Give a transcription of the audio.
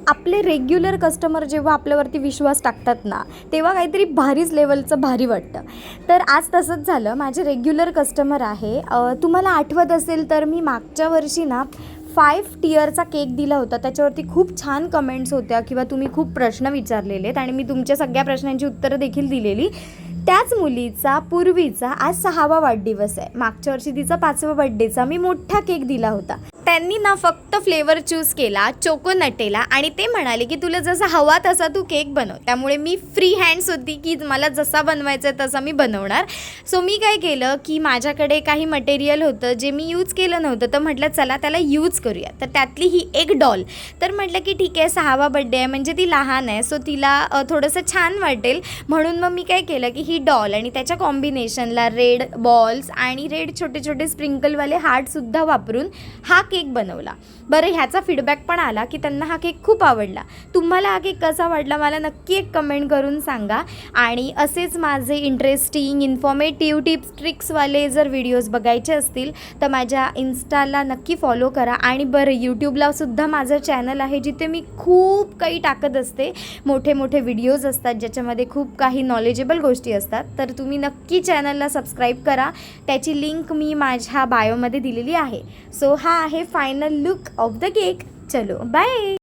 आपले regular customer जेव्हा आपल्यावरती विश्वास टाकतात ना, तेव्हा काहीतरी भारीच लेवलचं भारी वाटतं. तर आज तसंच झालं. माझे रेग्युलर कस्टमर आहे. तुम्हाला आठवत असेल तर मी मागच्या वर्षी ना 5 टिअरचा केक दिला होता. त्याच्यावरती खूप छान कमेंट्स होत्या किंवा तुम्ही खूप प्रश्न विचारलेले आणि मी तुमच्या सगळ्या प्रश्नांची उत्तरं देखील दिलेली. त्याच मुलीचा पूर्वीचा आज 6वा वाढदिवस आहे. मागच्या वर्षी तिचा 5वा बर्थडेचा मी मोठा केक दिला होता. त्यांनी ना फक्त फ्लेवर चूज केला चोको नटेला आणि ते म्हणाले की तुला जसा हवा तसा तू केक बनव. त्यामुळे मी फ्री हँड्स होती की मला जसा बनवायचा आहे तसा मी बनवणार. सो मी काय केलं की माझ्याकडे काही मटेरियल होतं जे मी यूज केलं नव्हतं, तर म्हटलं चला त्याला यूज करूया. तर त्यातली ही एक डॉल. तर म्हटलं की ठीक आहे 6वा बड्डे आहे म्हणजे ती लहान आहे, सो तिला थोडंसं छान वाटेल म्हणून मग मी काय केलं की ही डॉल आणि त्याच्या कॉम्बिनेशनला रेड बॉल्स आणि रेड छोटे छोटे स्प्रिंकलवाले हार्टसुद्धा वापरून हा केक बनवला. बरं, ह्याचा फीडबॅक पण आला की त्यांना हा केक खूप आवडला. तुम्हाला हा केक कसा वाटला मला नक्की एक कमेंट करून सांगा. आणि असेच माझे इंटरेस्टिंग इन्फॉर्मेटिव्ह टिप्स ट्रिक्सवाले जर व्हिडिओज बघायचे असतील तर माझ्या इन्स्टाला नक्की फॉलो करा. आणि बरं, यूट्यूबला सुद्धा माझं चॅनल आहे जिथे मी खूप काही टाकत असते. मोठे मोठे व्हिडिओज असतात ज्याच्यामध्ये खूप काही नॉलेजेबल गोष्टी असतात. तर तुम्ही नक्की चॅनलला सबस्क्राईब करा. त्याची लिंक मी माझ्या बायोमध्ये दिलेली आहे. सो हा आहे final look of the cake. चलो बाय.